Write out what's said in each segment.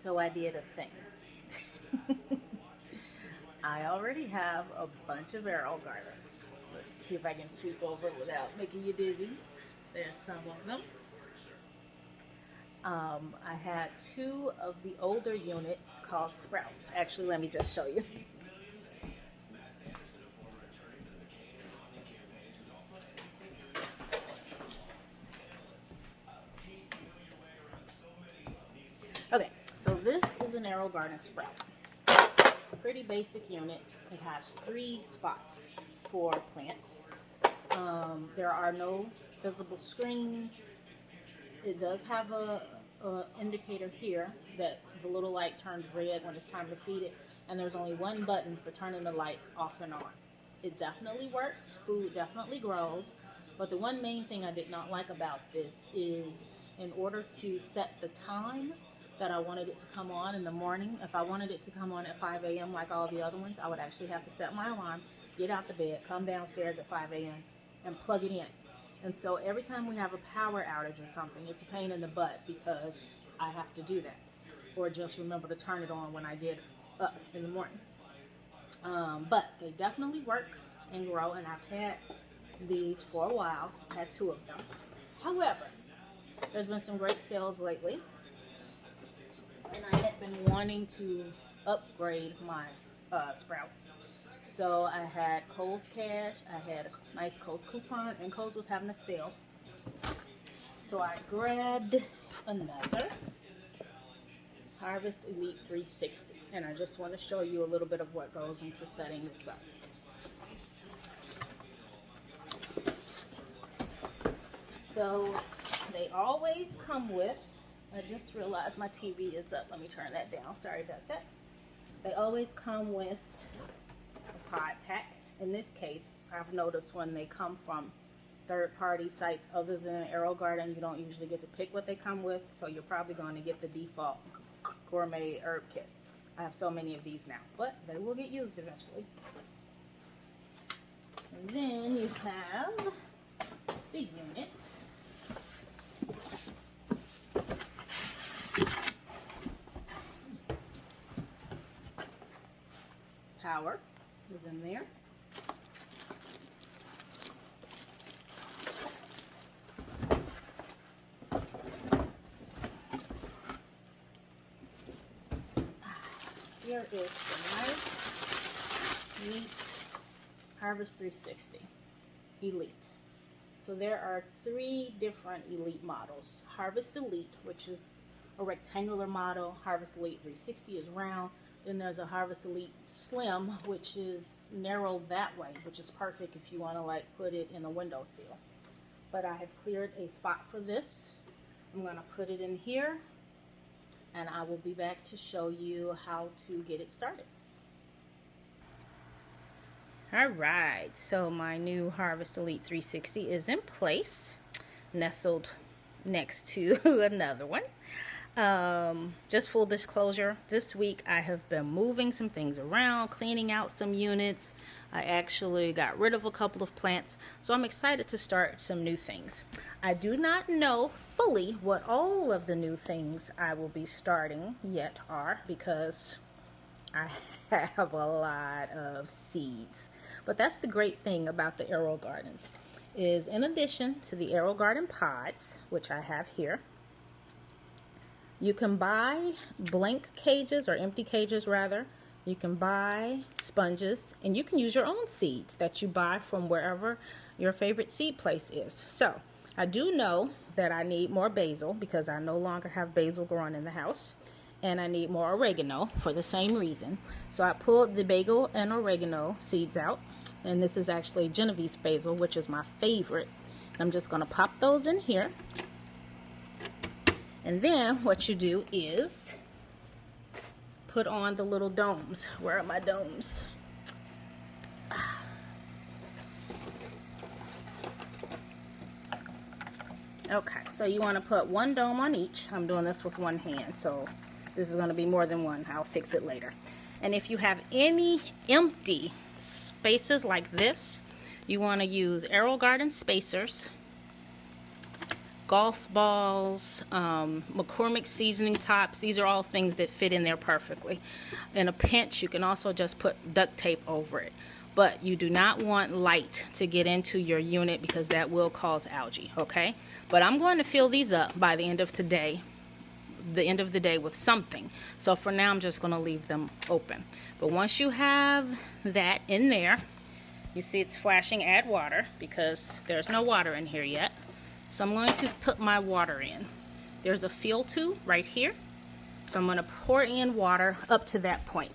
So I did a thing. I already have a bunch of AeroGardens. Let's see if I can sweep over without making you dizzy. There's some of them. I had two of the older units called Sprouts. Actually, let me just show you. Okay, so this is an AeroGarden Sprout. Pretty basic unit. It has 3 spots for plants. There are no visible screens. It does have a indicator here that the little light turns red when it's time to feed it, and there's only one button for turning the light off and on. It definitely works. Food definitely grows. But the one main thing I did not like about this is in order to set the time that I wanted it to come on in the morning, if I wanted it to come on at 5 a.m. like all the other ones, I would actually have to set my alarm, get out the bed, come downstairs at 5 a.m. and plug it in. And so every time we have a power outage or something, it's a pain in the butt because I have to do that. Or just remember to turn it on when I get up in the morning. But they definitely work and grow, and I've had these for a while. I had 2 of them. However, there's been some great sales lately, and I had been wanting to upgrade my Sprouts. So I had Kohl's Cash, I had a nice Kohl's coupon, and Kohl's was having a sale. So I grabbed another Harvest Elite 360, and I just want to show you a little bit of what goes into setting this up. So they always come with, I just realized my TV is up. Let me turn that down. Sorry about that. They always come with a pod pack. In this case, I've noticed when they come from third-party sites other than AeroGarden, you don't usually get to pick what they come with, so you're probably going to get the default gourmet herb kit. I have so many of these now, but they will get used eventually. And then you have the unit. Power is in there. Here is the nice, neat Harvest 360 Elite. So there are 3 different Elite models. Harvest Elite, which is a rectangular model. Harvest Elite 360 is round. Then there's a Harvest Elite Slim, which is narrow that way, which is perfect if you want to like put it in a windowsill. But I have cleared a spot for this. I'm going to put it in here, and I will be back to show you how to get it started. All right, so my new Harvest Elite 360 is in place, nestled next to another one. Just full disclosure, this week I have been moving some things around, cleaning out some units. I actually got rid of a couple of plants, so I'm excited to start some new things. I do not know fully what all of the new things I will be starting yet are, because I have a lot of seeds. But that's the great thing about the AeroGardens, is in addition to the AeroGarden pods, which I have here, you can buy blank cages, or empty cages rather. You can buy sponges, and you can use your own seeds that you buy from wherever your favorite seed place is. So I do know that I need more basil because I no longer have basil growing in the house, and I need more oregano for the same reason. So I pulled the basil and oregano seeds out, and this is actually Genovese basil, which is my favorite. I'm just going to pop those in here. And then what you do is put on the little domes. Where are my domes? Okay, so you want to put 1 dome on each. I'm doing this with 1 hand, so this is going to be more than 1. I'll fix it later. And if you have any empty spaces like this, you want to use AeroGarden spacers golf balls, McCormick seasoning tops. These are all things that fit in there perfectly. In a pinch, you can also just put duct tape over it. But you do not want light to get into your unit because that will cause algae, okay? But I'm going to fill these up by the end of the day with something. So for now, I'm just going to leave them open. But once you have that in there, you see it's flashing add water because there's no water in here yet. So I'm going to put my water in. There's a fill tube right here. So I'm going to pour in water up to that point.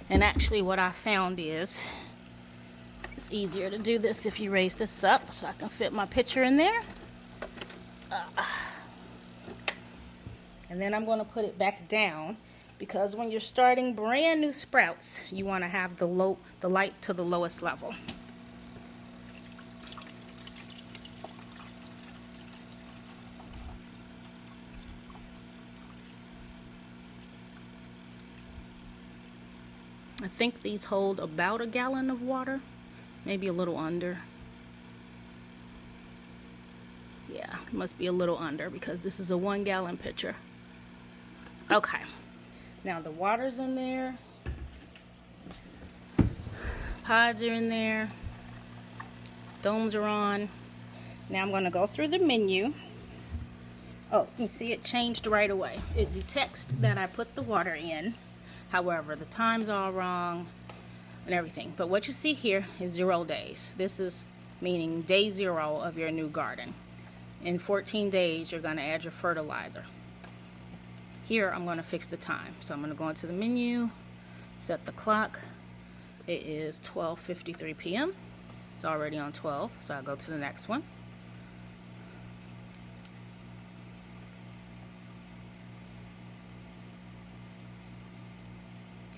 And actually what I found is, it's easier to do this if you raise this up so I can fit my pitcher in there. And then I'm going to put it back down because when you're starting brand new sprouts, you want to have the light to the lowest level. I think these hold about a gallon of water, maybe a little under. Yeah, it must be a little under because this is a 1 gallon pitcher. Okay, now the water's in there, pods are in there, domes are on. Now I'm going to go through the menu. Oh, you see it changed right away. It detects that I put the water in. However, the time's all wrong and everything. But what you see here is 0 days. This is meaning day 0 of your new garden. In 14 days, you're going to add your fertilizer. Here, I'm going to fix the time. So I'm going to go into the menu, set the clock. It is 12:53 p.m. It's already on 12, so I'll go to the next one.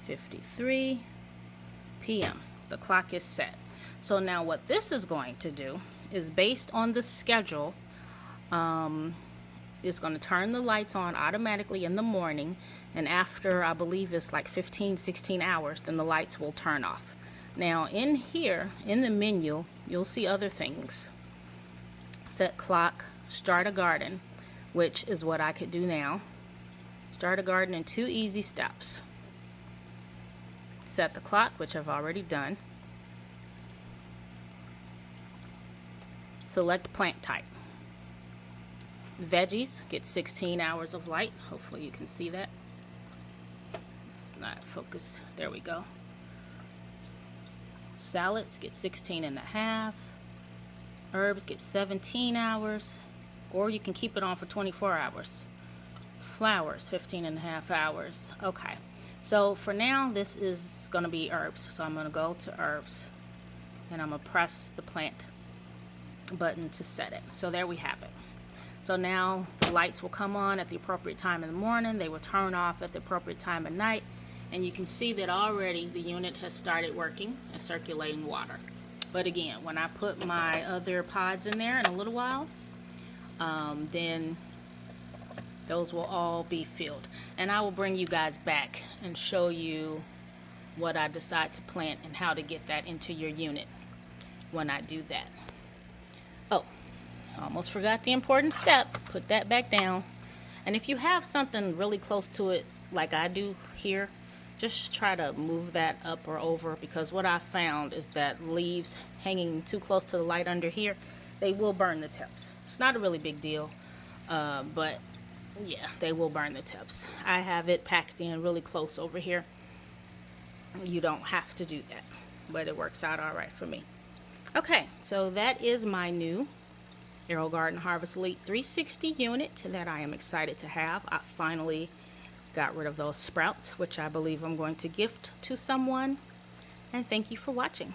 .53 p.m. The clock is set. So now what this is going to do is based on the schedule, it's going to turn the lights on automatically in the morning, and after I believe it's like 15-16 hours, then the lights will turn off. Now in here, in the menu, you'll see other things. Set clock, start a garden, which is what I could do now. Start a garden in 2 easy steps. Set the clock, which I've already done. Select plant type. Veggies get 16 hours of light. Hopefully you can see that. It's not focused. There we go. Salads get 16.5. Herbs get 17 hours. Or you can keep it on for 24 hours. Flowers, 15.5 hours. Okay. So for now, this is going to be herbs. So I'm going to go to herbs. And I'm going to press the plant button to set it. So there we have it. So now the lights will come on at the appropriate time in the morning. They will turn off at the appropriate time at night. And you can see that already the unit has started working and circulating water. But again, when I put my other pods in there in a little while, then those will all be filled. And I will bring you guys back and show you what I decide to plant and how to get that into your unit when I do that. Oh, almost forgot the important step. Put that back down. And if you have something really close to it, like I do here, just try to move that up or over, because what I found is that leaves hanging too close to the light under here, they will burn the tips. It's not a really big deal, but yeah, they will burn the tips. I have it packed in really close over here. You don't have to do that, but it works out all right for me. Okay, so that is my new AeroGarden Harvest Elite 360 unit that I am excited to have. I finally got rid of those sprouts, which I believe I'm going to gift to someone. And thank you for watching.